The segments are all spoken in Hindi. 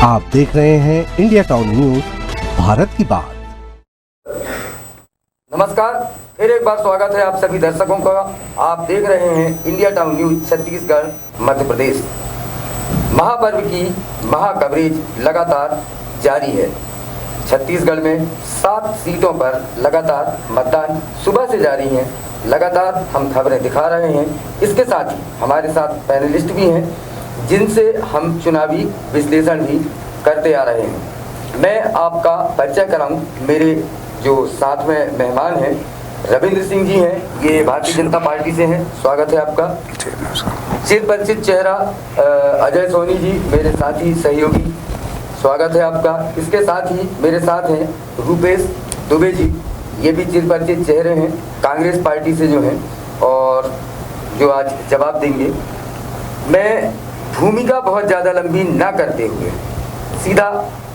आप देख रहे हैं इंडिया टाउन न्यूज, भारत की बात। नमस्कार, फिर एक बार स्वागत है आप सभी दर्शकों का। आप देख रहे हैं India town news Chhattisgarh Madhya Pradesh. महापर्व की महा कवरेज लगातार जारी है। छत्तीसगढ़ में 7 सीटों पर लगातार मतदान सुबह से जारी है। लगातार हम खबरें दिखा रहे हैं। इसके साथ ही हमारे साथ पैनलिस्ट भी हैं जिनसे हम चुनावी विश्लेषण भी करते आ रहे हैं। मैं आपका परिचय कराऊं, मेरे जो साथ में मेहमान हैं रविंद्र सिंह जी हैं, ये भारतीय जनता पार्टी से हैं। स्वागत है आपका। चिर परिचित चेहरा अजय सोनी जी, मेरे साथी सहयोगी, स्वागत है आपका। इसके साथ ही मेरे साथ हैं रूपेश दुबे जी, ये भी चिर परिचित चेहरे हैं, कांग्रेस पार्टी से जो हैं और जो आज जवाब देंगे। मैं भूमिका बहुत ज़्यादा लंबी ना करते हुए सीधा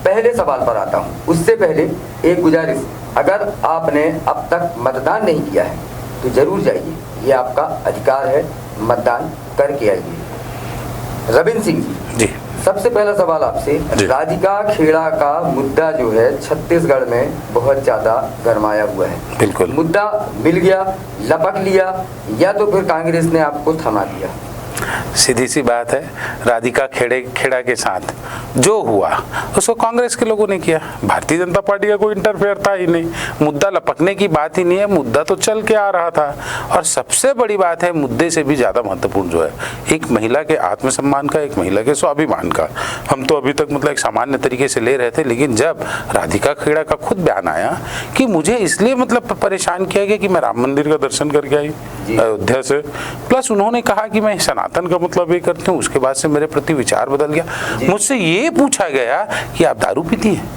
पहले सवाल पर आता हूँ। उससे पहले एक गुजारिश, अगर आपने अब तक मतदान नहीं किया है तो जरूर जाइए, ये आपका अधिकार है, मतदान करके आइए। रविंद्र सिंह जी, सबसे पहला सवाल आपसे, राधिका खेड़ा का मुद्दा जो है छत्तीसगढ़ में बहुत ज्यादा गरमाया हुआ है। बिल्कुल, मुद्दा मिल गया, लपक लिया, या तो फिर कांग्रेस ने आपको थमा दिया? सीधी सी बात है, राधिका खेड़ा के साथ जो हुआ उसको कांग्रेस के लोगों ने किया। भारतीय जनता पार्टी का कोई इंटरफेयर था ही नहीं। मुद्दा लपकने की बात ही नहीं है, मुद्दा तो चल के आ रहा था। और सबसे बड़ी बात है, मुद्दे से भी ज्यादा महत्वपूर्ण जो है, एक महिला के आत्मसम्मान का, एक महिला के स्वाभिमान का। हम तो अभी तक मतलब एक सामान्य तरीके से ले रहे थे, लेकिन जब राधिका खेड़ा का खुद बयान आया कि मुझे इसलिए मतलब परेशान किया गया कि मैं राम मंदिर का दर्शन करके आई अयोध्या से, प्लस उन्होंने कहा कि मैं सनातन का मतलब ये करती हूँ, उसके बाद से मेरे प्रति विचार बदल गया। मुझसे ये पूछा गया कि आप दारू पीती हैं,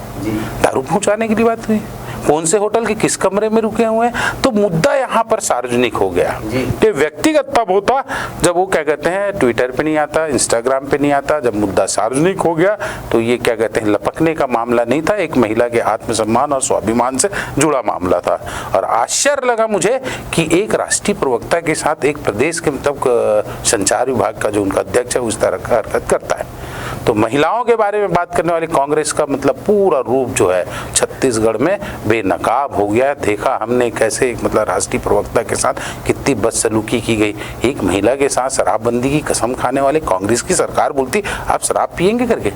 दारू पहुंचाने की बात हुई, कौन से होटल के किस कमरे में रुके हुए हैं, तो मुद्दा यहाँ पर सार्वजनिक हो गया। ये व्यक्तिगत तब होता जब वो क्या कहते हैं ट्विटर पे नहीं आता, इंस्टाग्राम पे नहीं आता। जब मुद्दा सार्वजनिक हो गया तो ये क्या कहते हैं लपकने का मामला नहीं था, एक महिला के आत्मसम्मान और स्वाभिमान से जुड़ा मामला था। और आश्चर्य लगा मुझे कि एक राष्ट्रीय प्रवक्ता के साथ एक प्रदेश के मतलब संचार विभाग का जो उनका अध्यक्ष है उस तरह का हरकत करता है। तो महिलाओं के बारे में बात करने वाली कांग्रेस का मतलब पूरा रूप जो है छत्तीसगढ़ में बेनकाब हो गया। देखा हमने कैसे एक मतलब राष्ट्रीय प्रवक्ता के साथ कितनी बदसलूकी की गई। एक महिला के साथ शराबबंदी की कसम खाने वाले कांग्रेस की सरकार बोलती आप शराब पियेंगे करके।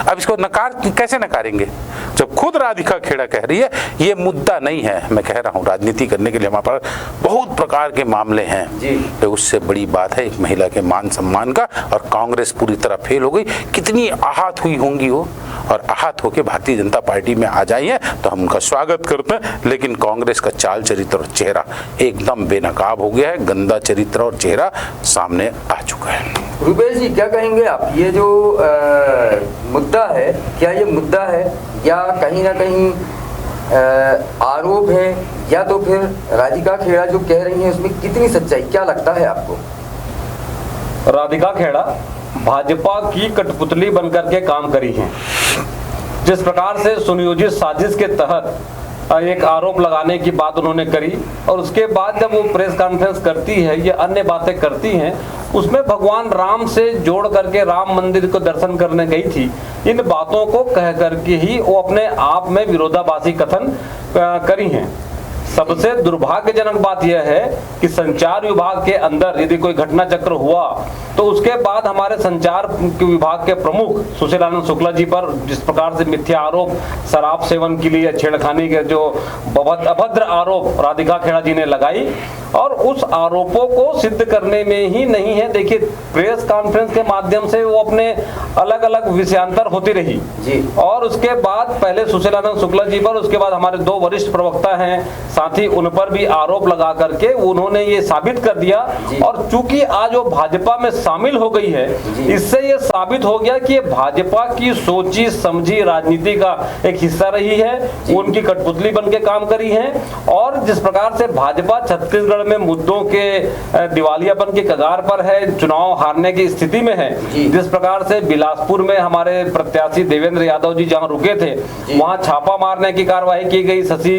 अब इसको कैसे नकारेंगे जब खुद राधिका खेड़ा कह रही है ये मुद्दा नहीं है। मैं कह रहा हूँ राजनीति करने के लिए हमारे पास बहुत प्रकार के मामले हैं, तो उससे बड़ी बात है एक महिला के मान सम्मान का। और कांग्रेस पूरी तरह फेल हो गई। कितनी आहत हुई होंगी वो, और आहत होकर भारतीय जनता पार्टी में आ जाई है तो हम उनका स्वागत करते हैं। लेकिन कांग्रेस का चाल चरित्र और चेहरा एकदम बेनकाब हो गया है, गंदा चरित्र और चेहरा सामने आ चुका है। रूपेश जी, क्या कहेंगे आप? ये जो मुद्दा है, क्या ये मुद्दा है या कहीं ना कहीं आरोप है, या तो फिर राधिका खेड़ा जो कह रही है उसमें कितनी सच्चाई, क्या लगता है आपको? राधिका खेड़ा भाजपा की कठपुतली बनकर के काम करी है। जिस प्रकार से सुनियोजित साजिश के तहत एक आरोप लगाने की बात उन्होंने करी, और उसके बाद जब वो प्रेस कॉन्फ्रेंस करती है, ये अन्य बातें करती हैं, उसमें भगवान राम से जोड़ करके राम मंदिर को दर्शन करने गई थी, इन बातों को कह करके ही वो अपने आप में विरोधाभासी कथन करी हैं। सबसे दुर्भाग्यजनक बात यह है कि संचार विभाग के अंदर यदि कोई घटना चक्र हुआ तो उसके बाद हमारे संचार विभाग के प्रमुख सुशीलानंद शुक्ला जी पर जिस प्रकार से मिथ्या आरोप, शराब सेवन के लिए छेड़खानी के जो अभद्र आरोप राधिका खेड़ा जी ने लगाई, और उस आरोपों को सिद्ध करने में ही नहीं है। देखिए, प्रेस कॉन्फ्रेंस के माध्यम से वो अपने अलग अलग विषयांतर होती रही जी, और उसके बाद पहले सुशीलानंद शुक्ला जी पर, उसके बाद हमारे 2 वरिष्ठ प्रवक्ता हैं साथ ही, उन पर भी आरोप लगा करके उन्होंने ये साबित कर दिया। और चूंकि आज वो भाजपा में शामिल हो गई है, इससे ये साबित हो गया कि ये भाजपा की सोची समझी राजनीति का एक हिस्सा रही है, उनकी कठपुतली बन के काम करी है। और जिस प्रकार से भाजपा छत्तीसगढ़ में मुद्दों के दिवालियापन के कगार पर है, चुनाव हारने की स्थिति में है, जिस प्रकार से बिलासपुर में हमारे प्रत्याशी देवेंद्र यादव जी जहां रुके थे वहां छापा मारने की कार्रवाई की गई। शशि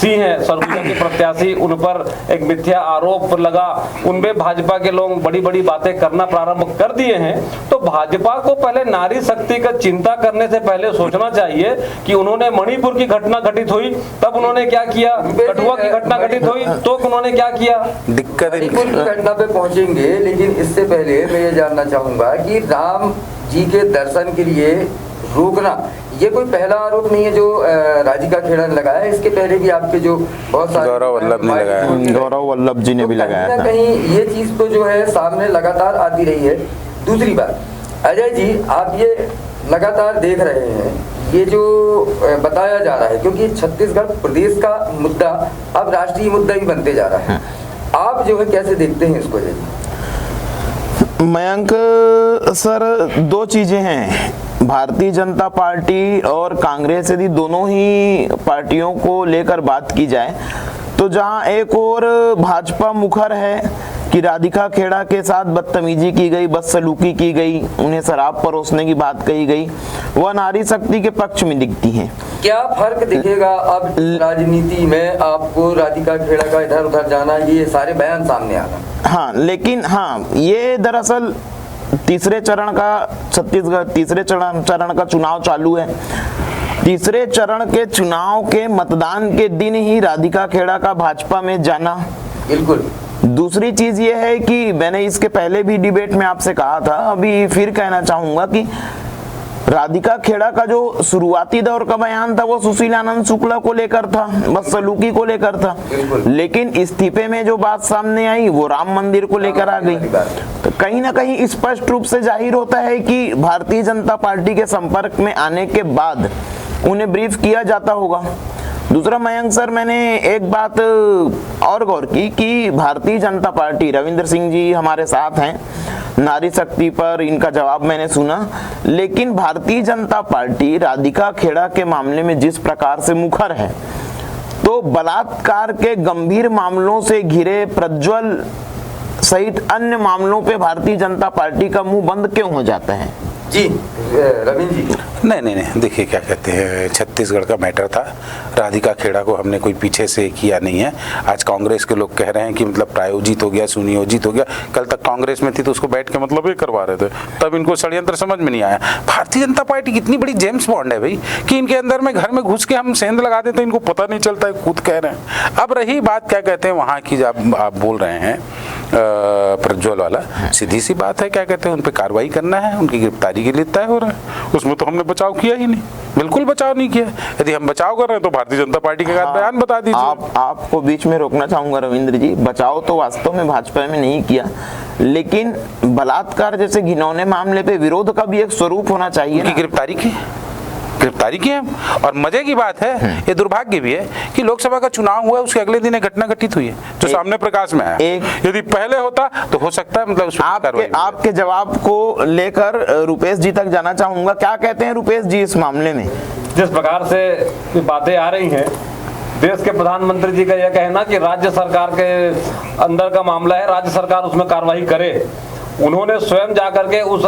सिंह है, बड़ौदा के प्रत्याशी, उन पर एक मिथ्या आरोप लगा, उनमें भाजपा के लोग बड़ी बड़ी बातें करना प्रारंभ कर दिए हैं। तो भाजपा को पहले नारी शक्ति का चिंता करने से पहले सोचना चाहिए कि उन्होंने मणिपुर की घटना घटित हुई तब उन्होंने क्या किया, कठुआ की घटना घटित हुई तो उन्होंने क्या किया। दिक्कत मणिपुर की घटना पे पहुंचेंगे, लेकिन इससे पहले मैं ये जानना चाहूंगा कि राम जी के दर्शन के लिए रोकना ये कोई पहला आरोप नहीं है जो राधिका खेड़ा ने लगाया। इसके पहले भी आपके जो बहुत सारे गौरव वल्लभ ने लगाया, गौरव वल्लभ जी ने भी लगाया था। कहीं ये चीज तो जो है सामने लगातार आती रही है। दूसरी बात, अजय जी, आप ये लगातार देख रहे हैं, ये जो बताया जा रहा है, क्योंकि छत्तीसगढ़ प्रदेश का मुद्दा अब राष्ट्रीय मुद्दा भी बनते जा रहा है, आप जो है कैसे देखते हैं इसको? अजय जी। मयंक सर, दो चीजें हैं, भारतीय जनता पार्टी और कांग्रेस, यदि दोनों ही पार्टियों को लेकर बात की जाए तो जहां एक और भाजपा मुखर है कि राधिका खेड़ा के साथ बदतमीजी की गई, बदसलूकी की गई, उन्हें शराब परोसने की बात कही गई, वह नारी शक्ति के पक्ष में दिखती हैं। क्या फर्क दिखेगा अब राजनीति में आपको राधिका खेड़ा का इधर उधर जाना, ये सारे बयान सामने आना? हाँ, लेकिन हाँ, ये दरअसल तीसरे चरण का छत्तीसगढ़ तीसरे चरण का चुनाव चालू है। तीसरे चरण के चुनाव के मतदान के दिन ही राधिका खेड़ा का भाजपा में जाना। बिल्कुल। दूसरी चीज ये है कि मैंने इसके पहले भी डिबेट में आपसे कहा था, अभी फिर कहना चाहूंगा कि राधिका खेड़ा का जो शुरुआती दौर का बयान था वो सुशीलानंद शुक्ला को लेकर था, बदसलूकी को लेकर था, लेकिन इस्तीफे में जो बात सामने आई वो राम मंदिर को लेकर आ गई। तो कहीं ना कहीं स्पष्ट रूप से जाहिर होता है कि भारतीय जनता पार्टी के संपर्क में आने के बाद उन्हें ब्रीफ किया जाता होगा। दूसरा मयंक सर, मैंने एक बात और गौर की कि भारतीय जनता पार्टी, रविंद्र सिंह जी हमारे साथ हैं, नारी शक्ति पर इनका जवाब मैंने सुना, लेकिन भारतीय जनता पार्टी राधिका खेड़ा के मामले में जिस प्रकार से मुखर है, तो बलात्कार के गंभीर मामलों से घिरे प्रज्वल सहित अन्य मामलों पे भारतीय जनता पार्टी का मुंह बंद क्यों हो जाता है? जी रविंद्र जी। नहीं, देखिए क्या कहते हैं, छत्तीसगढ़ का मैटर था, राधिका खेड़ा को हमने कोई पीछे से किया नहीं है। आज कांग्रेस के लोग कह रहे हैं कि मतलब प्रायोजित हो गया, सुनियोजित हो गया। कल तक कांग्रेस में थी तो उसको बैठ के मतलब ये करवा रहे थे, तब इनको षड्यंत्र समझ में नहीं आया। भारतीय जनता पार्टी कितनी बड़ी जेम्स बॉन्ड है भाई कि इनके अंदर में घर में घुस के हम सेंध लगा देते हैं, इनको पता नहीं चलता है, खुद कह रहे हैं। अब रही बात क्या कहते हैं वहाँ की, जब आप बोल रहे हैं प्रज्वल वाला, सीधी सी बात है, क्या कहते हैं उन पर कार्रवाई करना है, उनकी गिरफ्तारी के लिए तय हो रहा है, उसमें तो हमने बचाव किया ही नहीं, बिल्कुल बचाव नहीं किया। यदि हम बचाव कर रहे हैं तो भारतीय जनता पार्टी के बयान बता दीजिए। आपको बीच में रोकना चाहूंगा रविंद्र जी, बचाव तो वास्तव में भाजपा में नहीं किया, लेकिन बलात्कार जैसे घिनौने मामले पे विरोध का भी एक स्वरूप होना चाहिए। गिरफ्तारी की है। और मजे की बात है, ये दुर्भाग्य भी है कि लोकसभा का चुनाव हुआ, उसके अगले दिन एक घटना घटित हुई है जो सामने प्रकाश में आया। यदि पहले होता तो हो सकता है मतलब आपके जवाब को लेकर रुपेश जी तक जाना चाहूंगा। क्या कहते हैं रुपेश जी इस मामले में? जिस प्रकार से बातें आ रही हैं, देश के प्रधानमंत्री जी का यह कहना कि राज्य सरकार के अंदर का मामला है, राज्य सरकार उसमें कार्रवाई करे। उन्होंने स्वयं जाकर के उस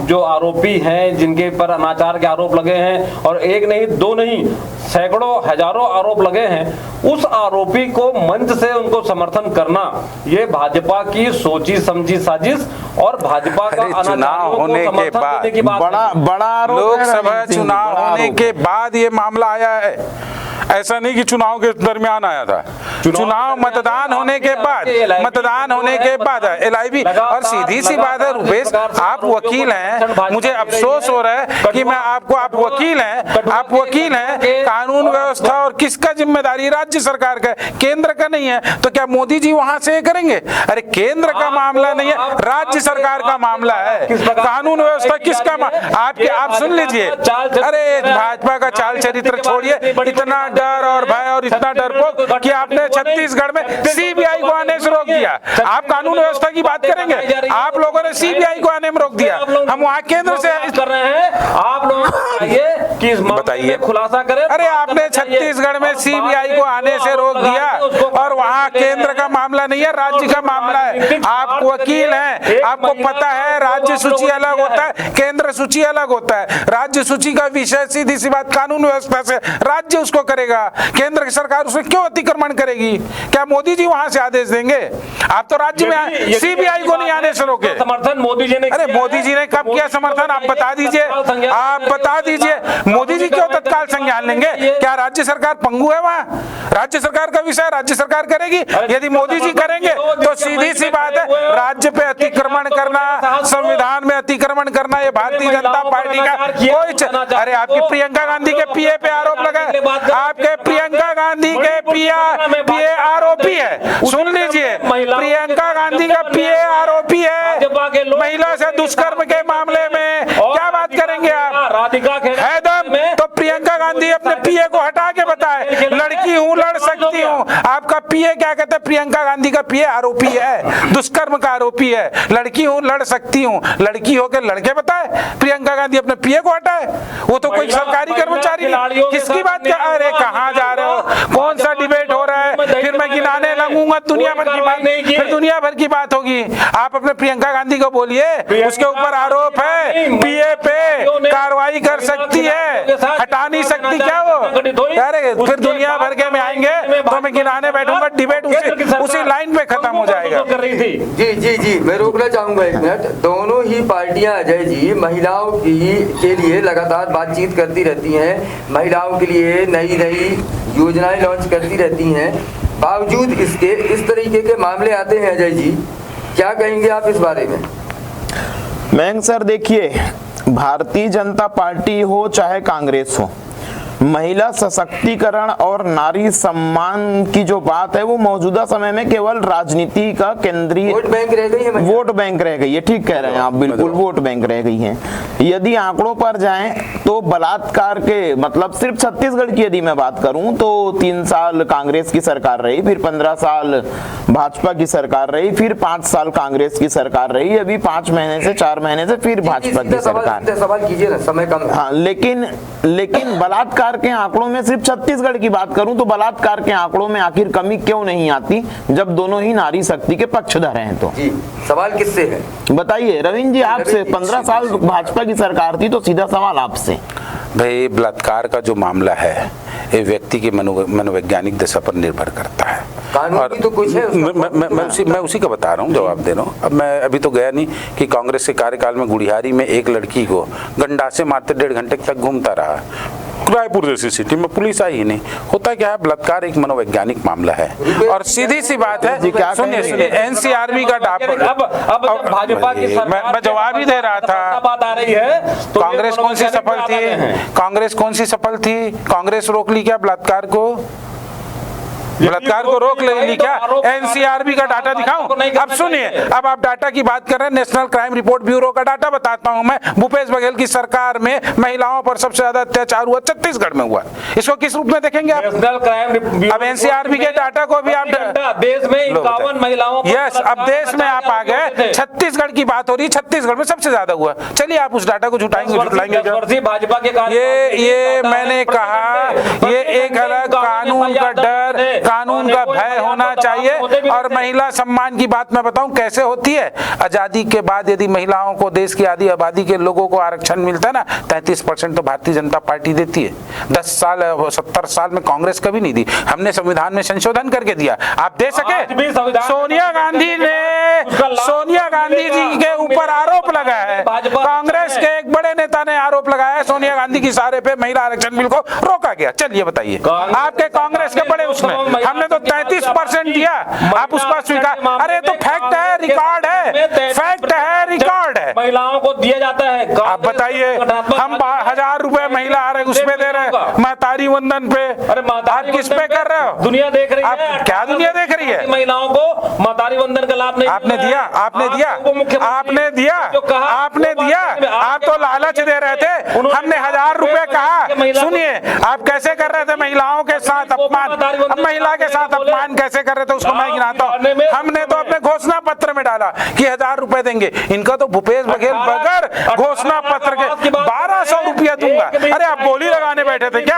जो आरोपी हैं, जिनके पर अनाचार के आरोप लगे हैं, और एक नहीं दो नहीं सैकड़ों हजारों आरोप लगे हैं, उस आरोपी को मंच से उनको समर्थन करना, ये भाजपा की सोची समझी साजिश और भाजपा का चुनाव होने के बाद बड़ा लोकसभा चुनाव होने के बाद ये मामला आया है, ऐसा नहीं कि चुनाव के दरमियान आया था। चुनाव मतदान होने के बाद LIV। और सीधी सी बात है रुपेश, आप वकील हैं, मुझे अफसोस हो रहा है कि मैं आप वकील हैं, कानून व्यवस्था और किसका जिम्मेदारी? राज्य सरकार का, केंद्र का नहीं है। तो क्या मोदी जी वहां से करेंगे? अरे केंद्र का मामला नहीं है, राज्य सरकार का मामला है। कानून व्यवस्था किसका? आप सुन लीजिए, अरे भाजपा का चाल चरित्र छोड़िए, इतना डर और भय और इतना डरपोक कि आपने छत्तीसगढ़ में CBI को आने से रोक दिया। आप कानून व्यवस्था की बात करेंगे, आप लोगों ने CBI को आने में रोक दिया। हम वहाँ केंद्र से कर रहे हैं, आप लोग बताइए, खुलासा करें। अरे आपने छत्तीसगढ़ में CBI को आने से रोक दिया और वहाँ केंद्र का मामला नहीं है, राज्य का मामला है। आप वकील हैं, आपको पता है राज्य सूची अलग होता है, केंद्र सूची अलग होता है। राज्य सूची का विषय सीधी सी बात कानून व्यवस्था से राज्य उसको करेगा, केंद्र सरकार उसमें क्यों अतिक्रमण करेगी? क्या मोदी जी वहां से आदेश देंगे? आप तो राज्य में सीबीआई को नहीं आने से रोके। समर्थन मोदी जी ने, अरे मोदी जी ने कब किया समर्थन? आप बता दीजिए, आप बता दीजिए। मोदी जी क्यों तत्काल संज्ञान लेंगे? क्या राज्य सरकार पंगु है? वहां राज्य सरकार का विषय राज्य सरकार करेगी। यदि मोदी जी करेंगे तो सीधी सी बात है, राज्य पे अतिक्रमण करना, संविधान में अतिक्रमण करना, ये भारतीय जनता पार्टी का कोई। अरे आपकी प्रियंका गांधी के पीए पे आरोप लगा, आपके प्रियंका गांधी के पीए आरोपी है। सुन लीजिए, प्रियंका गांधी का पीए आरोपी है महिला से दुष्कर्म के मामले में। क्या बात करेंगे आप? राधिका खेड़ा है दम तो प्रियंका गांधी अपने पीए को हटा के बताए, लड़की हूं, लड़ सकती हूं। आपका पीए क्या कहता है? प्रियंका गांधी का पीए आरोपी है, दुष्कर्म का आरोपी है, लड़की हूं, लड़ सकती हूं। लड़की होकर लड़के बताए, प्रियंका गांधी अपने पीए को हटाए। वो तो कोई सरकारी कर्मचारी नहीं। किसकी बात कर? अरे कहां जा रहे हो? कौन सा डिबेट हो रहा है? फिर मैं गिनाने लगूंगा दुनिया भर की बात, फिर दुनिया भर की बात होगी। आप अपने प्रियंका गांधी को बोलिए, उसके ऊपर आरोप है, पीए पे कार्रवाई कर सकती है, हटा नहीं सकती क्या वो? अरे फिर दुनिया भर के में आएंगे तो मैं गिनाने बैठूंगा, डिबेट उसी लाइन पे खत्म हो जाएगा। जी जी जी, मैं रोकना चाहूंगा एक मिनट। दोनों ही पार्टियां अजय जी महिलाओं के लिए लगातार बातचीत करती रहती हैं, महिलाओं के लिए नई नई योजनाएं लॉन्च करती रहती हैं। बावजूद इसके इस तरीके के मामले आते हैं अजय जी, क्या कहेंगे आप इस बारे में? मयंक सर देखिए, भारतीय जनता पार्टी हो चाहे कांग्रेस हो, महिला सशक्तिकरण और नारी सम्मान की जो बात है वो मौजूदा समय में केवल राजनीति का केंद्रीय वोट बैंक रह गई है। वोट बैंक रह गई है। ठीक कह रहे हैं आप, बिल्कुल वोट बैंक रह गई है। यदि आंकड़ों पर जाएं तो बलात्कार के मतलब सिर्फ छत्तीसगढ़ की यदि मैं बात करूं तो 3 साल कांग्रेस की सरकार रही, फिर 15 साल भाजपा की सरकार रही, फिर 5 साल कांग्रेस की सरकार रही, अभी 5 महीने से 4 महीने से फिर भाजपा की सरकार। सवाल कीजिए ना, समय कम है। हाँ, लेकिन बलात्कार के आंकड़ों में सिर्फ छत्तीसगढ़ की बात करूं तो बलात्कार के आंकड़ों में आखिर कमी क्यों नहीं आती जब दोनों ही नारी शक्ति के पक्षधर हैं? तो जी, सवाल किससे है बताइए रविंद्र जी आपसे। 15 साल भाजपा की सरकार थी तो सीधा सवाल आपसे। भाई बलात्कार का जो मामला है ये व्यक्ति की मनोवैज्ञानिक दशा पर निर्भर करता है। कानून की तो कुछ है मैं उसी का बता रहा हूँ, जवाब दे रहा हूँ। अब मैं अभी तो गया नहीं कि कांग्रेस के कार्यकाल में गुड़ियारी में एक लड़की को गंडासे मारते 1.5 घंटे तक घूमता रहा। रायपुर जैसी सिटी में पुलिस आई ही नहीं। होता क्या है, बलात्कार एक मनोवैज्ञानिक मामला है और सीधी सी बात है। सुनिए, एनसीआरबी का अब भाजपा की सरकार मैं जवाब ही दे रहा था। बात आ रही है तो कांग्रेस कौन सी सफल थी? कांग्रेस कौन सी सफल थी? कांग्रेस रोक ली क्या बलात्कार को? बलात्कार को रोक ली क्या? एनसीआरबी का डाटा दिखाऊं? अब सुनिए, अब आप डाटा की बात कर रहे हैं, नेशनल क्राइम रिपोर्ट ब्यूरो का डाटा बताता हूं मैं। भूपेश बघेल की सरकार में महिलाओं पर सबसे ज्यादा अत्याचार हुआ छत्तीसगढ़ में हुआ। इसको किस रूप में देखेंगे आप? नेशनल क्राइम अब एनसीआरबी के डाटा को भी आप देश में 51 महिलाओं पर यस, अब देश में आप आ गए, छत्तीसगढ़ की बात हो रही, छत्तीसगढ़ में सबसे ज्यादा हुआ। चलिए आप उस डाटा को झुटाएंगे? भाजपा के ये मैंने कहा, ये एक अलग कानून का डर, कानून का भय होना चाहिए। और महिला सम्मान की बात मैं बताऊं कैसे होती है। आजादी के बाद यदि महिलाओं को, देश की आधी आबादी के लोगों को आरक्षण मिलता है ना, 33% तो भारतीय जनता पार्टी देती है। 10 साल 70 साल में कांग्रेस कभी नहीं दी। हमने संविधान में संशोधन करके दिया, आप दे सके? सोनिया गांधी जी के ऊपर आरोप लगा है, कांग्रेस के एक बड़े नेता ने आरोप लगाया है सोनिया गांधी की इशारे पे महिला आरक्षण बिल को रोका गया। चलिए बताइए, आपके कांग्रेस के बड़े उसमें हमने तो 33% दिया, आप उसका स्वीकार? अरे तो फैक्ट है, रिकॉर्ड है, फैक्ट है, रिकॉर्ड है। महिलाओं को दिया जाता है। आप बताइए, हम 1000 रुपए महिला आ रहे उसमें दे रहे हैं, महतारी वंदन पे। आप किस पे कर रहे हो? दुनिया देख रही है। क्या दुनिया देख रही है? महिलाओं को महतारी वंदन का लाभ नहीं आपने दिया, आपने दिया, आपने दिया, आपने दिया। आप तो लालच दे रहे थे, हमने 1000 रुपए कहा। सुनिए, आप कैसे कर रहे थे महिलाओं के साथ अपमान, महिला के साथ अपमान कैसे कर रहे थे उसको मैं गिनाता हूँ। हमने तो अपने घोषणा पत्र में डाला कि 1000 रुपए देंगे। इनका तो भूपेश बघेल बगैर घोषणा पत्र के 1200 रुपया दूंगा। अरे आप बोली लगाने बैठे थे क्या?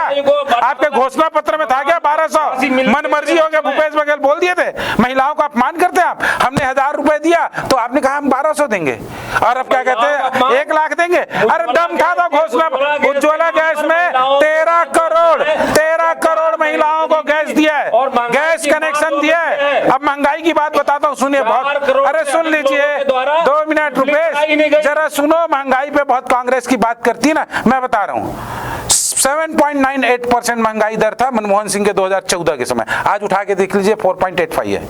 आपके घोषणा पत्र में था क्या 1200? मन मर्जी हो गया। भूपेश बघेल बोल दिए थे महिलाओं का अपमान करते हैं आप, हमने 1000 रुपए दिया तो आपने कहा हम 1200 देंगे, और अब क्या कहते हैं 1 लाख देंगे। अरे दम था तो घोषणा, उज्ज्वला गैस में 13 करोड़ महिलाओं को गैस दिया है, गैस कनेक्शन दिया है। अब महंगाई की बात बताता हूँ, सुनिए बहुत, अरे सुन लीजिए 2 मिनट रुपए, जरा सुनो। महंगाई पे बहुत कांग्रेस की बात करती है ना, मैं बता रहा हूँ 7.98% महंगाई दर था मनमोहन सिंह के 2014 के समय, आज उठा के देख लीजिए 4.85 है,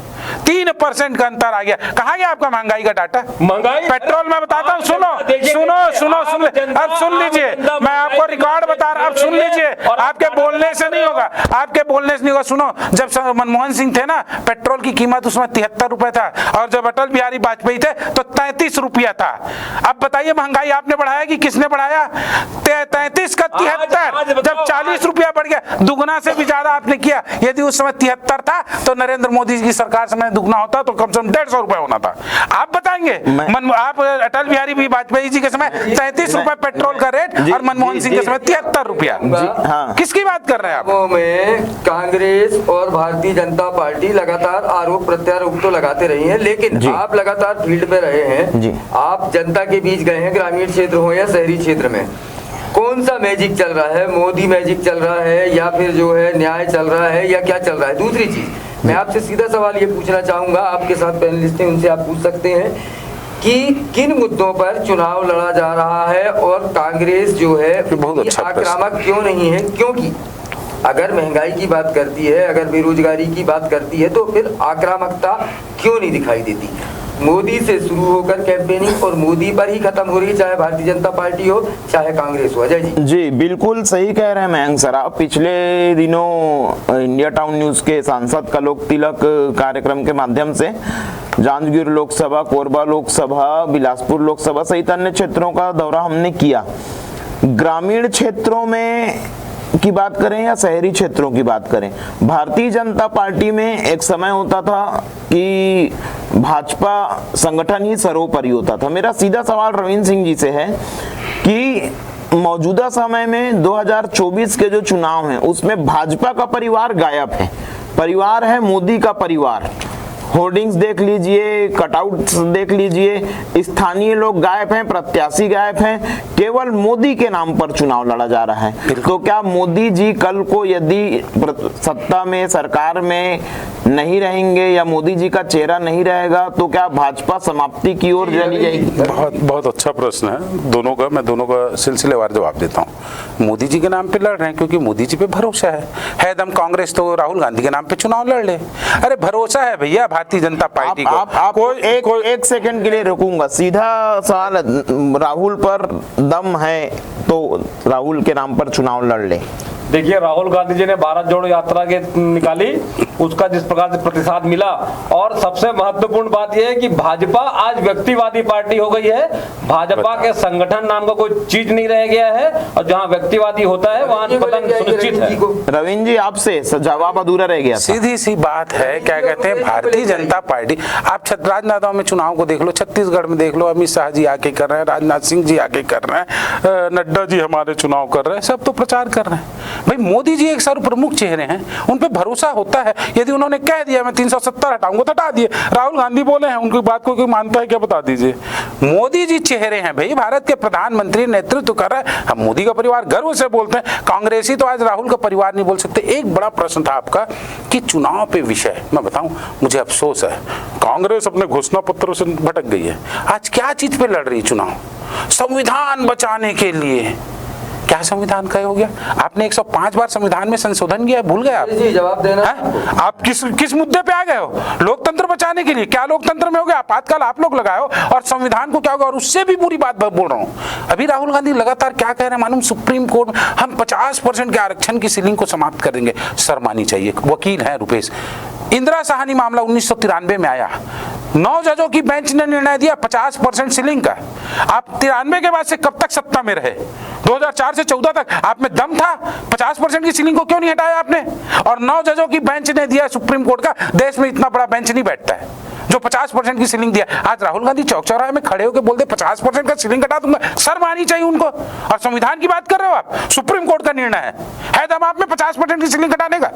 3% का अंतर आ गया। कहाँ गया आपका महंगाई का डाटा? महंगाई पेट्रोल में बताता हूँ, सुनो, अब सुन लीजिए, मैं आपको रिकॉर्ड बता रहा, अब सुन लीजिए, आपके बोलने से नहीं होगा, आपके बोलने से नहीं होगा। सुनो, जब मनमोहन सिंह थे ना, पेट्रोल की कीमत उसमें 73 रुपए था, और जब अटल बिहारी वाजपेयी थे तो 33 रुपया था। अब बताइए महंगाई आपने बढ़ाया कि किसने बढ़ाया? 33 का 73, जब 40 रुपया बढ़ गया, दुगना से भी ज्यादा आपने किया। यदि उस समय 73 था तो नरेंद्र मोदी की सरकार समय दुगना होता तो कम से कम 150 रुपया होना था। आप बताएंगे आप अटल बिहारी वाजपेयी जी के समय 33 रुपए पेट्रोल का रेट, और मनमोहन सिंह के समय 73 रुपया। किसकी बात कर रहे हैं आप? में कांग्रेस और भारतीय जनता पार्टी लगातार आरोप प्रत्यारोप तो लगाते रही है, लेकिन आप लगातार फील्ड पे रहे हैं, आप जनता के बीच गए हैं, ग्रामीण क्षेत्र हो या शहरी क्षेत्र में, कौन सा मैजिक चल रहा है? मोदी मैजिक चल रहा है या फिर जो है न्याय चल रहा है या क्या चल रहा है? दूसरी चीज मैं आपसे सीधा सवाल ये पूछना चाहूंगा, आपके साथ पैनलिस्ट हैं उनसे आप पूछ सकते हैं कि किन मुद्दों पर चुनाव लड़ा जा रहा है और कांग्रेस जो है आक्रामक क्यों नहीं है? क्योंकि अगर महंगाई की बात करती है, अगर बेरोजगारी की बात करती है, तो फिर आक्रामकता क्यों नहीं दिखाई देती? मोदी से शुरू होकर कैंपेनिंग और मोदी पर ही खत्म हो रही है, चाहे भारतीय जनता पार्टी हो चाहे कांग्रेस हो। अजय जी। जी बिल्कुल सही कह रहे हैं मयंक सर। आप पिछले दिनों इंडिया टाउन न्यूज के सांसद का लोक तिलक कार्यक्रम के माध्यम से जांजगीर लोकसभा, कोरबा लोकसभा, बिलासपुर लोकसभा सहित अन्य क्षेत्रों का दौरा हमने किया। ग्रामीण क्षेत्रों में की बात करें या शहरी क्षेत्रों की बात करें, भारतीय जनता पार्टी में एक समय होता था कि भाजपा संगठन ही सर्वोपरि होता था। मेरा सीधा सवाल रविंद्र सिंह जी से है कि मौजूदा समय में 2024 के जो चुनाव हैं उसमें भाजपा का परिवार गायब है, परिवार है मोदी का परिवार। होर्डिंग्स देख लीजिए, कटआउट्स देख लीजिए, स्थानीय लोग गायब हैं, प्रत्याशी गायब हैं, केवल मोदी के नाम पर चुनाव लड़ा जा रहा है। तो क्या मोदी जी कल को यदि सत्ता में, सरकार में नहीं रहेंगे या मोदी जी का चेहरा नहीं रहेगा तो क्या भाजपा समाप्ति की ओर चली जाएगी? बहुत अच्छा प्रश्न है दोनों का, मैं दोनों का सिलसिलेवार जवाब देता हूँ। मोदी जी के नाम पे लड़ रहे हैं क्योंकि मोदी जी पे भरोसा है दम। कांग्रेस तो राहुल गांधी के नाम पे चुनाव लड़ ले, अरे भरोसा है भैया भारतीय जनता पार्टी को। आप एक सेकंड के लिए रुकूंगा, सीधा सवाल, राहुल पर दम है तो राहुल के नाम पर चुनाव लड़ ले। देखिए राहुल गांधी जी ने भारत जोड़ो यात्रा के निकाली, उसका जिस प्रकार से प्रतिसाद मिला, और सबसे महत्वपूर्ण बात यह है कि भाजपा आज व्यक्तिवादी पार्टी हो गई है। भाजपा के संगठन नाम का कोई चीज नहीं रह गया है, और जहां व्यक्तिवादी होता है वहां पतन सुनिश्चित है। रविंद्र जी आपसे जवाब अधूरा रह गया। सीधी सी बात है, क्या कहते हैं भारतीय जनता पार्टी, आप राजनांदगांव में चुनाव को देख लो, छत्तीसगढ़ में देख लो, अमित शाह जी आके कर रहे हैं, राजनाथ सिंह जी आके कर रहे हैं, नड्डा जी हमारे चुनाव कर रहे हैं, सब तो प्रचार कर रहे हैं। भाई मोदी जी एक सर्वप्रमुख चेहरे हैं, उन पे भरोसा होता है। यदि उन्होंने कह दिया मैं 370 हटाऊंगा तो हटा दिए, राहुल गांधी बोले हैं, उनकी बात को कोई मानता है क्या? बता दीजिए। मोदी जी चेहरे हैं भाई, भारत के प्रधानमंत्री नेतृत्व कर रहे हैं, हम मोदी का परिवार गर्व से बोलते हैं। कांग्रेसी तो आज राहुल का परिवार नहीं बोल सकते। एक बड़ा प्रश्न था आपका कि चुनाव पे विषय, मैं बताऊं मुझे अफसोस है कांग्रेस अपने घोषणा पत्रों से भटक गई है। आज क्या चीज पे लड़ रही चुनाव? संविधान बचाने के लिए। क्या संविधान का हो गया? आपने 105 बार संविधान में संशोधन किया, भूल गए आप? जी जवाब देना। आप किस मुद्दे पे आ गए हो? लोकतंत्र बचाने के लिए। क्या लोकतंत्र में हो गया? आपातकाल आप लोग लगाए हो, और संविधान को क्या होगा? और उससे भी बुरी बात बोल रहा हूँ। अभी राहुल गांधी लगातार क्या कह रहे हैं मालूम? सुप्रीम कोर्ट हम 50% के आरक्षण की सीलिंग को समाप्त कर देंगे। शर्म आनी चाहिए। वकील है रुपेश, इंदिरा साहनी मामला 1993 में आया, 9 जजों की बेंच ने निर्णय दिया 50% सीलिंग का। आप 93 के बाद से कब तक सत्ता में रहे? 2004 से 14 तक आप में दम था? 50% की सीलिंग को क्यों नहीं हटाया आपने? और 9 जजों की बेंच ने दिया सुप्रीम कोर्ट का, देश में इतना बड़ा बेंच नहीं बैठता है। जो 50% की सीलिंग दिया। आज राहुल गांधी चौक चौराहे में खड़े होकर बोलते 50% का सीलिंग घटा दूंगा, शर्म आनी चाहिए उनको। और संविधान की बात कर रहे हो आप, सुप्रीम कोर्ट का निर्णय है दम आप में 50% की सीलिंग घटाने का,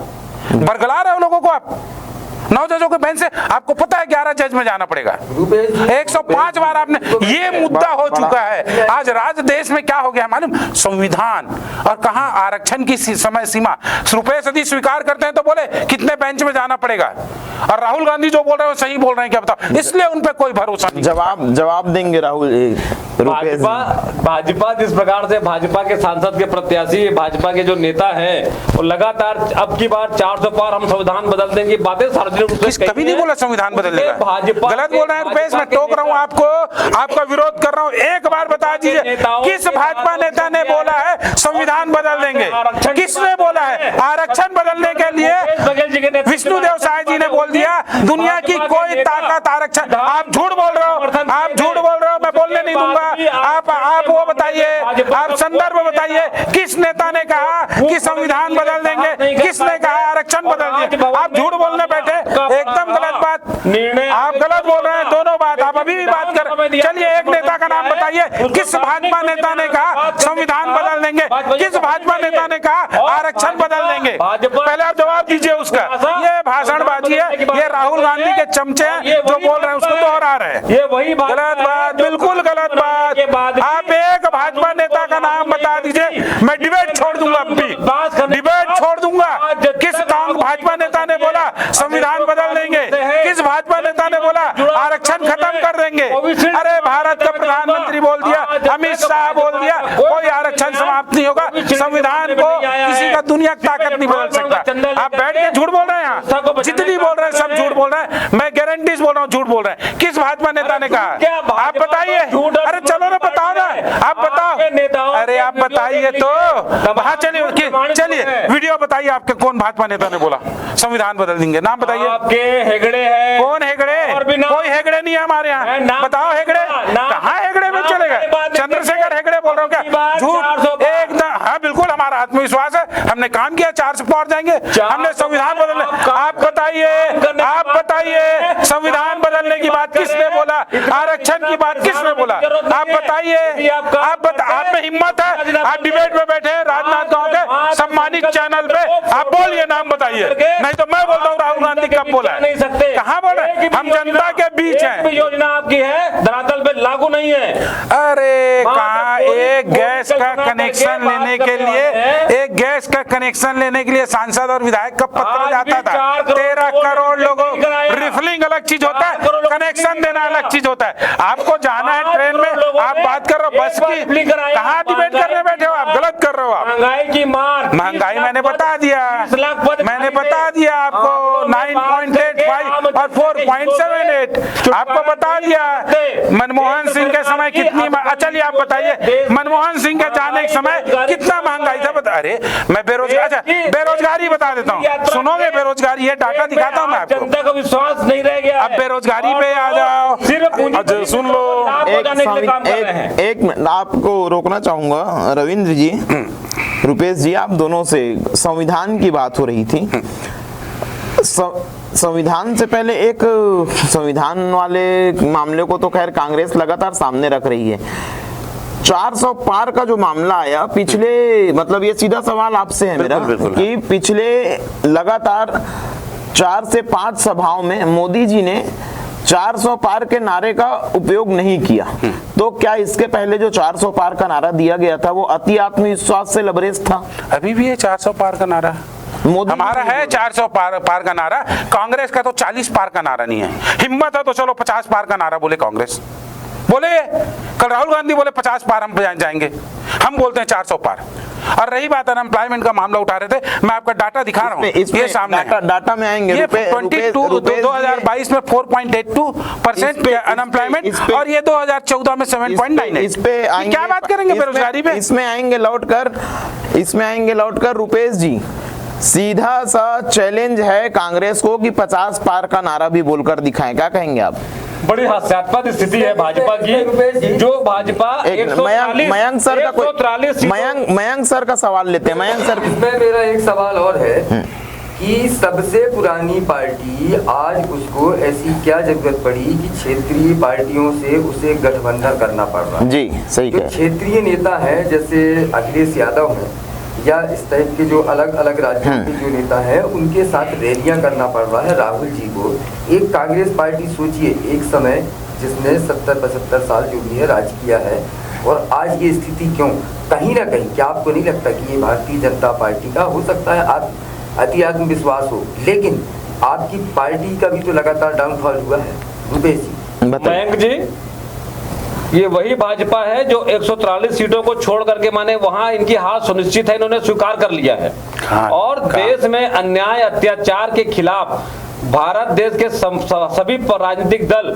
बरगला रहे हो लोगों को आप। 9 जजों के बेंच से आपको पता है 11 जज में जाना पड़ेगा। 105 बार आपने, ये मुद्दा हो चुका है। आज राज्य देश में क्या हो गया मालूम, संविधान और कहां आरक्षण की समय सीमा। रुपेश यदि स्वीकार करते हैं तो बोले कितने बेंच में जाना पड़ेगा, और राहुल गांधी जो बोल रहे हैं वो सही बोल रहे हैं क्या बताओ, इसलिए उन पे कोई भरोसा नहीं। जवाब देंगे राहुल। भाजपा जिस प्रकार से भाजपा के सांसद के प्रत्याशी, भाजपा के जो नेता हैं, वो लगातार अब की बार 400 पार हम संविधान बदल देंगे बातें सार्वजनिक रूप से कभी नहीं बोला संविधान बदलने का। गलत बोल रहे हैं रुपेश, मैं टोक रहा हूं आपको, आपका विरोध कर रहा हूं। एक बार बता दीजिए किस भाजपा नेता ने बोला है संविधान बदल देंगे, किसने बोला है? आरक्षण बदलने के लिए विष्णुदेव साय जी ने बोल दिया दुनिया की कोई ताकत आरक्षण। आप झूठ बोल रहे हो, आप झूठ बोल रहे हो, मैं बोलने नहीं दूंगा। आप वो बताइए, आप संदर्भ बताइए, किस नेता ने कहा कि संविधान बदल देंगे, किसने कहा आरक्षण बदल देंगे? आप झूठ बोलने बैठे, एकदम गलत बात। आप गलत बोल रहे हैं दोनों बात, आप अभी भी बात कर। चलिए एक नेता का नाम बताइए, किस भाजपा नेता ने कहा संविधान बदल देंगे, किस भाजपा नेता ने कहा आरक्षण बदल देंगे? पहले आप जवाब दीजिए उसका। ये भाषणबाजी है, ये राहुल गांधी के चमचे हैं जो बोल रहे हैं उसको दोहरा रहे हैं। ये वही गलत बात, बिल्कुल गलत बात। आप एक भाजपा नेता का नाम बता दीजिए, मैं डिबेट छोड़ दूंगा, अब भी डिबेट छोड़ दूंगा। किस भाजपा नेता ने बोला संविधान बदल देंगे, किस भाजपा नेता ने बोला आरक्षण खत्म कर देंगे? अरे भारत का प्रधानमंत्री बोल दिया, अमित शाह बोल दिया, कोई आरक्षण समाप्त नहीं होगा। संविधान को किसी का दुनिया की ताकत नहीं बदल सकता। आप बैठ के झूठ बोल रहे हैं, यहाँ जितनी बोल रहे हैं सब झूठ बोल रहे हैं। मैं गारंटी से बोल रहा हूँ झूठ बोल रहे हैं। किस भाजपा नेता ने कहा? आप बताइए। अरे चलो ना, बताओ ना, आप बताओ। अरे आप बताइए तो वहां चलिए वीडियो बताइए आपके कौन भाजपा नेता ने बोला संविधान बदल देंगे, नाम बताइए। आपके हेगड़े हैं। कौन हेगड़े? कोई हेगड़े नहीं है हमारे यहाँ। बताओ हेगड़े कहाँ? हेगड़े में चले गए? चंद्रशेखर हेगड़े बोल रहे हो क्या? झूठ एकदम। हाँ बिल्कुल, हमारा आत्मविश्वास है, हमने काम किया, 400 पार जाएंगे, हमने संविधान बदलने। आप बताइए संविधान बदलने की बात किसने बोला, आरक्षण की बात किसने बोला? आप बताइए। आप में हिम्मत है, आप डिबेट में बैठे हैं राजनाथ गांव के सम्मानित चैनल पे, आप बोलिए, नाम बताइए, नहीं तो मैं बोलता हूँ राहुल गांधी कब बोला है? कहाँ बोला? हम जनता के बीच हैं। योजना आपकी है धरातल पे लागू नहीं है। अरे कहाँ? एक गैस का कनेक्शन लेने के लिए, एक गैस का कनेक्शन लेने के लिए सांसद और विधायक का पत्र जाता था। 13 करोड़ लोगों, रिफिलिंग अलग चीज होता है, कनेक्शन देना अलग चीज होता है। आपको जाना है ट्रेन में, आप बात कर रहे हो बस की, कहाँ डिबेट करने बैठे हो? आप गलत कर रहे हो। आप महंगाई की मार, महंगाई मैंने बता दिया, मैंने बता दिया आपको 9.85 और 4.78 आपको बता दिया। मनमोहन सिंह के समय कितनी, चलिए आप बताइए मनमोहन सिंह के जाने के समय कितना महंगाई था? अरे मैं बेरोजगारी बता देता हूँ, सुनोगे बेरोजगारी? ये डाटा दिखाता हूँ मैं आपको। जनता का विश्वास नहीं रह गया। अब बेरोजगारी पे आ जाओ, सिर्फ सुन लो। एक मिनट आपको रोकना चाहूंगा रविंद्र जी। रुपेश जी, आप दोनों से संविधान की बात हो रही थी। संविधान से पहले एक संविधान वाले मामले को तो खैर कांग्रेस लगातार सामने रख रही है। 400 पार का जो मामला आया पिछले, मतलब ये सीधा सवाल आपसे है मेरा कि पिछले लगातार 4 से 5 सभाओं में मोदी जी ने 400 पार के नारे का उपयोग नहीं किया। तो क्या इसके पहले जो 400 पार का नारा दिया गया था वो अति आत्मविश्वास से लबरेज था? अभी भी है 400 पार का नारा, हमारा है 400 पार का नारा। कांग्रेस का तो 40 पार का नारा नहीं है। हिम्मत है तो चलो 50 पार का नारा बोले कांग्रेस, बोले कल राहुल गांधी बोले 50 पार हम जाएंगे, हम बोलते हैं 400 पार। और रही बात अनएम्प्लॉयमेंट का मामला उठा रहे थे, मैं आपका डाटा दिखा रहा हूँ, ये सामने डाटा में आएंगे। ये 2022 में 4.82% अनएम्प्लॉयमेंट और ये 2014 में 7.9। इस पे आएंगे, क्या बात करेंगे बेरोजगारी पे? इसमें आएंगे लौटकर रुपेश जी, सीधा सा चैलेंज है कांग्रेस को कि 50 पार का नारा भी बोलकर दिखाएं। क्या कहेंगे आप? बड़ी हास्यास्पद स्थिति है भाजपा की, जो भाजपा मयंक सर का सवाल लेते हैं। मयंक सर, इसमें मेरा एक सवाल और है कि सबसे पुरानी पार्टी आज उसको ऐसी क्या जरूरत पड़ी कि क्षेत्रीय पार्टियों से उसे गठबंधन करना पड़ रहा है। जी सही जो कह। क्षेत्रीय नेता हैं जैसे अखिलेश यादव हैं या इस टाइप के जो अलग अलग राज्यों के जो नेता हैं उनके साथ रैलियां करना पड़ रहा है राहुल जी को। एक कांग्रेस पार्टी सोचिए, एक समय जिसने 70-75 साल जो भी है राज किया है, और आज ये स्थिति क्यों? कहीं ना कहीं क्या आपको नहीं लगता कि ये भारतीय जनता पार्टी का हो सकता है अति आत्मविश्वास हो, लेकिन आपकी पार्टी का भी तो लगातार डाउनफॉल हुआ है। रुपेश जी, मयंक जी, ये वही भाजपा है जो 143 सीटों को छोड़ करके माने वहां इनकी हार सुनिश्चित है, इन्होंने स्वीकार कर लिया है। और देश में अन्याय अत्याचार के खिलाफ भारत देश के सभी राजनीतिक दल,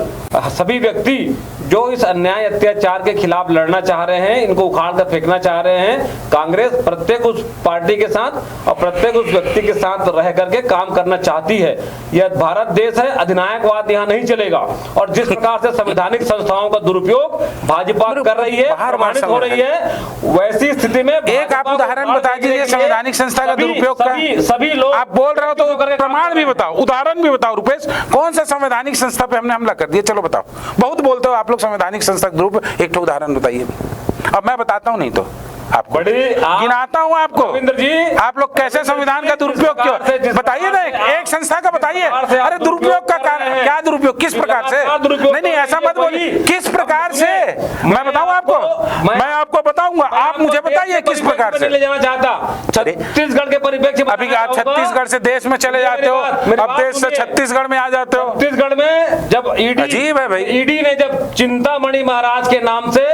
सभी व्यक्ति जो इस अन्याय अत्याचार के खिलाफ लड़ना चाह रहे हैं, इनको उखाड़ कर फेंकना चाह रहे हैं। कांग्रेस प्रत्येक उस पार्टी के साथ और प्रत्येक उस व्यक्ति के साथ रह करके काम करना चाहती है। यह भारत देश है, अधिनायकवाद यहाँ नहीं चलेगा। और जिस प्रकार से संवैधानिक संस्थाओं का दुरुपयोग भाजपा कर रही है, प्रमाणित हो रही है, वैसी स्थिति में एक आप उदाहरण बता दीजिए संवैधानिक संस्था का दुरुपयोग का। सभी लोग आप बोल रहे हो तो प्रमाण भी बताओ, उदाहरण भी बताओ रुपेश, कौन सा संवैधानिक संस्था पे हमने हमला कर दिया? चलो बताओ, बहुत बोलते हो आप लोग संवैधानिक संस्था के दुरुपयोग, एक तो उदाहरण बताइए। अब मैं बताता हूं, नहीं तो आपको बड़ी गिनाता हूं आपको। रविंद्र जी, आप लोग कैसे संविधान का दुरुपयोग क्यों बताइए ना, एक संस्था का बताइए। अरे दुरुपयोग का कारण क्या? दुरुपयोग किस प्रकार से? नहीं ऐसा मत बोलिए, किस प्रकार से? मैं बताऊं आपको, मैं आपको बताऊंगा, आप मुझे बताइए किस प्रकार से ले जाना चाहता। छत्तीसगढ़ के परिप्रेक्ष्य अभी आप छत्तीसगढ़ से देश में चले जाते हो, अब देश से छत्तीसगढ़ में आ जाते हो। छत्तीसगढ़ में जब अजीब है भाई, ईडी ने जब चिंतामणि महाराज के नाम से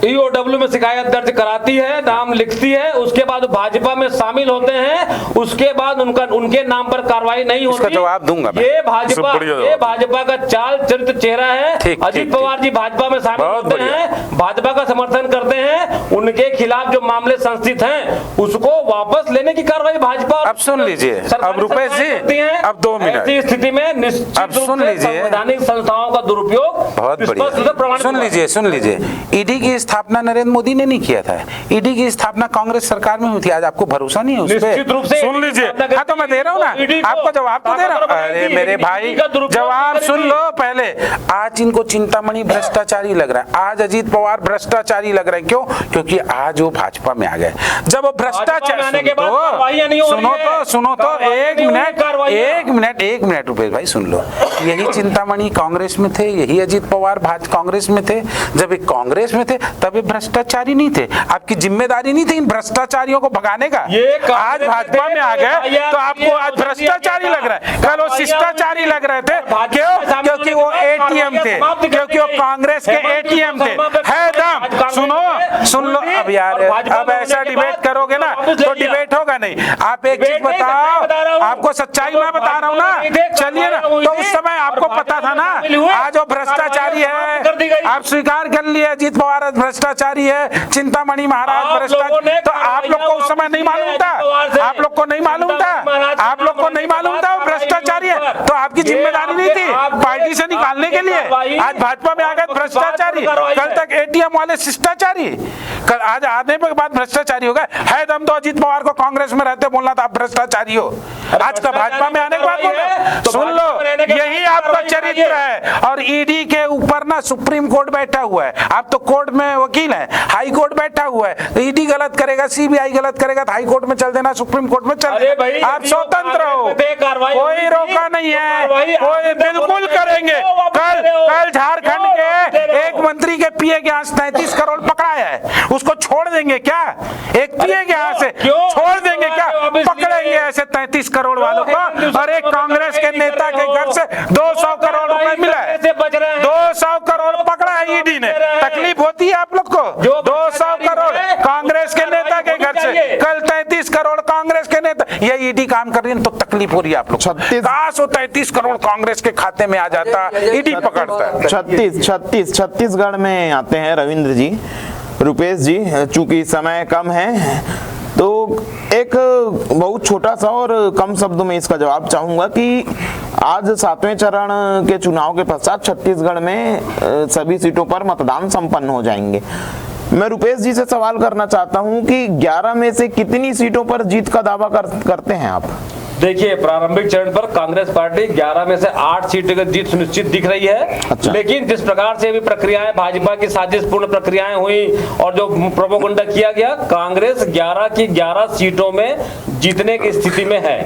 ईओडब्ल्यू में शिकायत दर्ज कराती है, नाम लिखती है, उसके बाद भाजपा में शामिल होते हैं, उसके बाद उनके नाम पर कार्रवाई नहीं होती। इसका जवाब दूंगा मैं। ये भाजपा का चाल चरित्र चेहरा है। अजीत पवार जी भाजपा में शामिल होते हैं, भाजपा का समर्थन करते हैं, उनके खिलाफ जो मामले संस्थित हैं उसको वापस लेने की कार्रवाई भाजपा। अब सुन लीजिए, अब रुपेश जी अब 2 मिनट, ऐसी स्थिति में अब सुन लीजिए, संवैधानिक संस्थाओं का दुरुपयोग बहुत बढ़िया। सुन लीजिए, ईडी की स्थापना नरेंद्र मोदी ने नहीं किया था, ईडी की स्थापना कांग्रेस सरकार में हुई थी। आज आपको भरोसा नहीं है उस पे? सुन लीजिए, हाँ तो मैं दे रहा हूँ ना आपको जवाब, तो दे रहा हूँ। अरे मेरे भाई जवाब सुन लो पहले। आज इनको चिंतामणि भ्रष्टाचारी लग रहा है, आज अजीत पवार भ्रष्टाचारी लग रहे हैं। क्यों? क्योंकि आज वो भाजपा में आ गए। जब वो भ्रष्टाचार, सुनो तो एक मिनट रुपेश भाई सुन लो। यही चिंतामणि कांग्रेस में थे, यही अजीत पवार कांग्रेस में थे। जब ये कांग्रेस में थे तब ये भ्रष्टाचारी नहीं थे। आपकी जिम्मेदारी नहीं थी इन भ्रष्टाचारियों को भगाने का। आज भाजपा में आ गए तो आपको आज भ्रष्टाचारी लग रहा है, कल वो शिष्टाचारी लग रहे थे। क्यों? क्योंकि वो एटीएम थे, क्योंकि वो कांग्रेस के एटीएम थे। है दम, सुन लो अब यार, अब ऐसा डिबेट करोगे ना तो डिबेट होगा नहीं। आप एक चीज बताओ, आपको सच्चाई मैं बता रहा हूँ ना, चलिए ना। तो उस समय आपको पता था ना आज वो भ्रष्टाचारी है, आप स्वीकार कर लिए अजीत पवार भ्रष्टाचारी है, चिंतामणि महाराज भ्रष्टाचारी। तो आप लोग को उस समय नहीं मालूम था, आप लोग को नहीं मालूम था, आप लोग को नहीं मालूम था वो भ्रष्टाचारी है। तो आपकी जिम्मेदारी नहीं थी पार्टी से निकालने के लिए। आज भाजपा में आ गए भ्रष्टाचारी, कल तक एटीएम वाले शिष्टाचारी, कल आज आने के बाद भ्रष्टाचारी हो गए। है दम तो अजीत पवार को कांग्रेस में रहते बोलना था आप भ्रष्टाचारी हो, आज का भाजपा में आने के बाद बोलो। सुन लो, यही आपका चरित्र है। और ईडी के ऊपर ना सुप्रीम कोर्ट बैठा हुआ है, आप तो कोर्ट में वकील है, हाई कोर्ट बैठा हुआ है। ईडी गलत करेगा, सीबीआई गलत करेगा तो हाई कोर्ट में चल देना, सुप्रीम कोर्ट में चल देना। आप स्वतंत्र हो, कोई रोका नहीं है, कोई बिल्कुल करेंगे। कल झारखंड के एक मंत्री के पीए के यहाँ 33 करोड़ पकड़ाया है, उसको छोड़ देंगे क्या? एक पीए के यहाँ से छोड़ देंगे क्या? पकड़ेंगे ऐसे 33 करोड़ वालों को। और एक कांग्रेस के नेता के घर से 200 करोड़ रुपए मिला है, 200 करोड़ पकड़ा है ईडी ने। तकलीफ होती है आप लोग को? 200 करोड़ कांग्रेस के नेता के घर से, कल 33 करोड़ कांग्रेस के नेता, ये ईडी काम कर रही है तो तकलीफ हो रही है आप लोग। 33 करोड़ कांग्रेस के खाते में आ जाता, ईडी पकड़ता है। छत्तीसगढ़ में आते हैं रविंद्र जी, रुपेश जी, चूंकि समय कम है तो एक बहुत छोटा सा और कम शब्दों में इसका जवाब चाहूंगा कि आज 7वें चरण के चुनाव के पश्चात छत्तीसगढ़ में सभी सीटों पर मतदान संपन्न हो जाएंगे। मैं रुपेश जी से सवाल करना चाहता हूं कि 11 में से कितनी सीटों पर जीत का दावा करते हैं आप? देखिए, प्रारंभिक चरण पर कांग्रेस पार्टी 11 में से 8 सीटों की जीत सुनिश्चित दिख रही है। अच्छा। लेकिन जिस प्रकार से अभी प्रक्रियाएं, भाजपा की साजिशपूर्ण प्रक्रियाएं हुई और जो प्रोपोगंडा किया गया, कांग्रेस 11 की 11 सीटों में जीतने की स्थिति में है।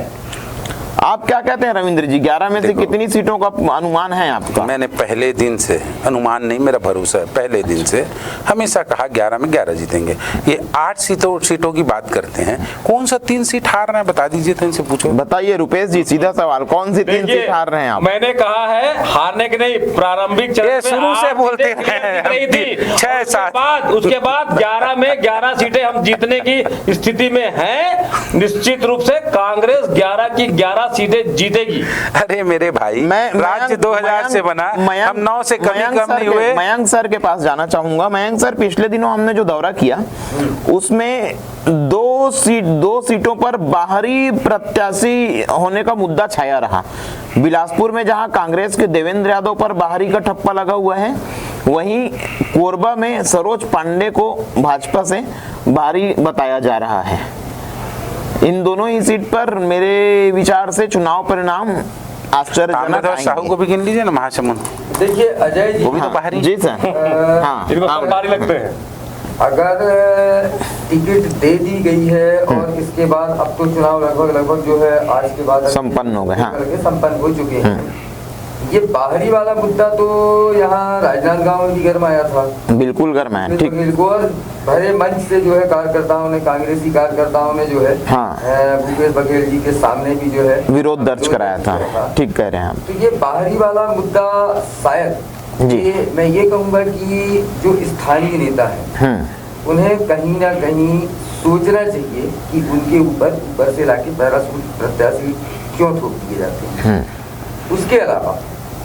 आप क्या कहते हैं रविंद्र जी, 11 में से कितनी सीटों का अनुमान है आपका? मैंने पहले दिन से, अनुमान नहीं मेरा भरोसा है, पहले दिन से हमेशा कहा 11 में 11 जीतेंगे। ये 8 सीटों की बात करते हैं, कौन सा 3 सीट हार रहे हैं बता दीजिए, तो इनसे पूछो। बताइए रुपेश जी, सीधा सवाल, कौन सी 3 सीट हार रहे हैं आप? मैंने कहा है हारने के नहीं, प्रारंभिक चरण में शुरू से बोलते रहे थी, 6-7 उसके बाद 11 में 11 सीटें हम जीतने की स्थिति में हैं। निश्चित रूप से कांग्रेस 11 की 11 सीटें जीतेगी। अरे मेरे भाई, राज्य 2000 से बना, हम 9 से कम नहीं हुए। मयंक सर के पास जाना चाहूंगा। मयंक सर, पिछले दिनों हमने जो दौरा किया उसमें 2 सीटों पर बाहरी प्रत्याशी होने का मुद्दा छाया रहा। बिलासपुर में जहां कांग्रेस के देवेंद्र यादव पर बाहरी का ठप्पा लगा हुआ है, वहीं कोरबा में सरोज पांडे को भाजपा से बाहरी बताया जा रहा है। इन दोनों ही सीट पर मेरे विचार से चुनाव परिणाम आश्चर्यजनक आएंगे। साहू को भी गिन लीजिए ना, महासमुंद। देखिए अजय जी, वो भी तो बाहरी। जी सर, हाँ, इनको सरकारी लगते हैं। अगर टिकट दे दी गई है और इसके बाद अब तो चुनाव लगभग जो है आज के बाद संपन्न हो गए, हाँ, संपन्न हो चुके हैं। ये बाहरी वाला मुद्दा तो यहाँ राजनांदगांव में भी गरमाया था, बिल्कुल गरमाया, ठीक। और भरे मंच से जो है कार्यकर्ताओं ने, कांग्रेसी कार्यकर्ताओं ने जो है भूपेश बघेल जी के सामने भी जो है विरोध दर्ज कराया था। ठीक कह रहे हैं आप। तो ये बाहरी वाला मुद्दा शायद ये मैं ये कहूँगा कि जो स्थानीय नेता है उन्हें कहीं ना कहीं सोचना चाहिए कि उनके ऊपर से लाके पैराशूट प्रत्याशी क्यों ठोक दिए जाते हैं। उसके अलावा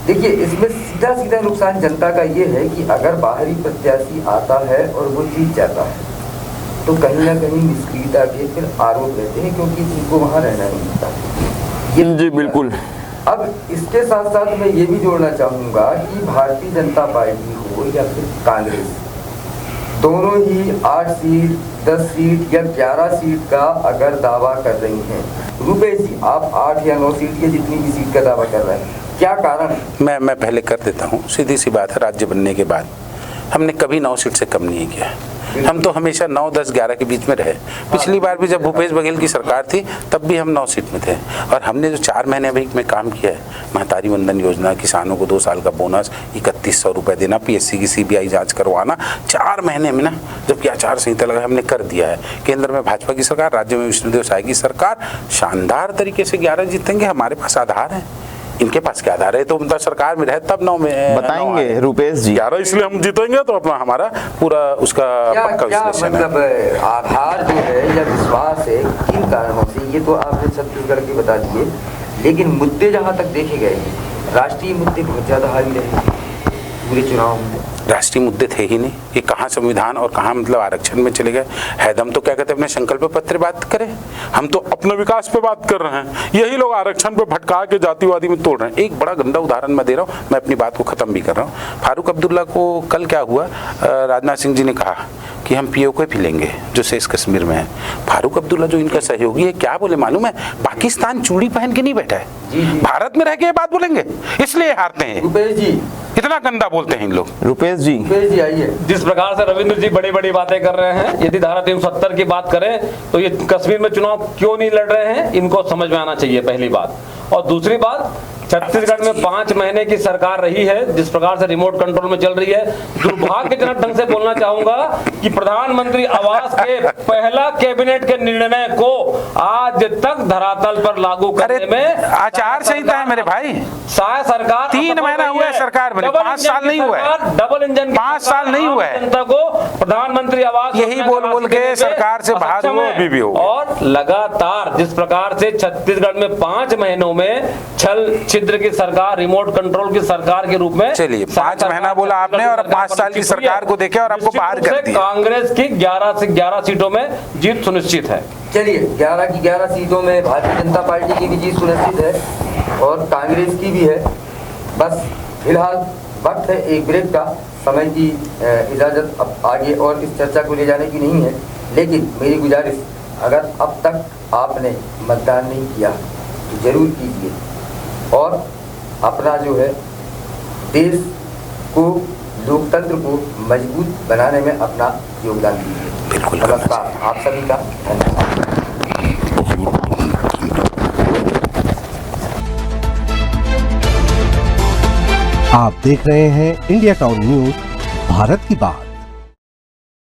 देखिए, इसमें सीधा सीधा नुकसान जनता का ये है कि अगर बाहरी प्रत्याशी आता है और वो जीत जाता है तो कहीं ना कहीं निष्क्रियता के फिर आरोप रहते हैं, क्योंकि जिनको वहाँ रहना नहीं मिलता। जी बिल्कुल। अब इसके साथ साथ मैं ये भी जोड़ना चाहूँगा कि भारतीय जनता पार्टी हो या फिर कांग्रेस, दोनों ही 8 सीट, 10 सीट या 11 सीट का अगर दावा कर रही हैं, रुपेश जी आप 8 या 9 सीट के जितनी भी सीट का दावा कर रहे हैं, क्या कारण? मैं पहले कर देता हूँ, सीधी सी बात है, राज्य बनने के बाद हमने कभी 9 सीट से कम नहीं किया। हम तो हमेशा 9, 10, 11 के बीच में रहे। पिछली बार भी जब भूपेश बघेल की सरकार थी तब भी हम 9 सीट में थे। और हमने जो 4 महीने अभी में काम किया है, महतारी वंदन योजना, किसानों को 2 साल का बोनस, 3100 रुपये देना, PSC की CBI जांच करवाना, 4 महीने में ना, जबकि आचार संहिता लगा, हमने कर दिया है। केंद्र में भाजपा की सरकार, राज्य में विष्णुदेव साय की सरकार, शानदार तरीके से 11 जीतेंगे। हमारे पास आधार है, इनके पास क्या आधार है? तो उनका सरकार में रहे तब 9 में बताएंगे रुपेश जी। 11 इसलिए हम जीतेंगे, तो अपना हमारा पूरा उसका पक्का विश्लेषण है। मतलब आधार जो है या विश्वास है, किन कारणों से, ये तो आपने छत्तीसगढ़ के बता दिए, लेकिन मुद्दे जहाँ तक देखे गए राष्ट्रीय मुद्दे बहुत ज्यादा हावी रहे पूरे चुनाव में। राष्ट्रीय मुद्दे थे ही नहीं, ये कहाँ संविधान और कहाँ मतलब आरक्षण में चले गए। हैदम तो क्या कहते हैं, अपने संकल्प पत्र बात करें, हम तो अपने विकास पे बात कर रहे हैं। यही लोग आरक्षण पे भटका के जातिवादी में तोड़ रहे हैं। एक बड़ा गंदा उदाहरण मैं दे रहा हूँ, मैं अपनी बात को खत्म भी कर रहा हूँ। फारूक अब्दुल्ला को कल क्या हुआ, राजनाथ सिंह जी ने कहा कि हम POK भी लेंगे जो शेष कश्मीर में है। फारूक अब्दुल्ला जो इनका सहयोगी है, क्या बोले मालूम है, पाकिस्तान चूड़ी पहन के नहीं बैठा है, भारत में रह के ये बात बोलेंगे, इसलिए हारते हैं। रुपेश जी इतना गंदा बोलते हैं इन लोग। रुपेश जी आइए। जिस प्रकार से रविंद्र जी बड़ी बड़ी बातें कर रहे हैं, यदि धारा 370 की बात करें तो ये कश्मीर में चुनाव क्यों नहीं लड़ रहे हैं, इनको समझ में आना चाहिए, पहली बात। और दूसरी बात, छत्तीसगढ़ में 5 महीने की सरकार रही है, जिस प्रकार से रिमोट कंट्रोल में चल रही है। दुर्भाग्यजनक ढंग से बोलना चाहूंगा कि प्रधानमंत्री आवास के पहला कैबिनेट के निर्णय को आज तक धरातल पर लागू करने में आचार संहिता है मेरे भाई। सरकार 3 महीना हुआ है सरकार में, 5 साल नहीं हुआ है, डबल इंजन 5 साल नहीं हुआ है। जनता को प्रधानमंत्री आवास यही बोल के सरकार से भाग हो, अभी भी हो। और लगातार जिस प्रकार से छत्तीसगढ़ में 5 महीनों में छल छिद्र की सरकार, रिमोट कंट्रोल की सरकार के रूप में, चलिए 5 महीना बोला आपने और 5 साल की सरकार को देखे और आपको बाहर कर दिया। कांग्रेस की 11 से 11 सीटों में जीत सुनिश्चित है। चलिए 11 की 11 सीटों में भारतीय जनता पार्टी की भी जीत सुनिश्चित है और कांग्रेस की भी है। बस फिलहाल वक्त है एक ब्रेक का, समय की इजाजत अब आगे और इस चर्चा को ले जाने की नहीं है। लेकिन मेरी गुजारिश, अगर अब तक आपने मतदान नहीं किया जरूर कीजिए और अपना जो है देश को, लोकतंत्र को मजबूत बनाने में अपना योगदान दीजिए। बिल्कुल। नमस्कार आप सभी का धन्यवाद। आप देख रहे हैं इंडिया टाउन न्यूज, भारत की बात।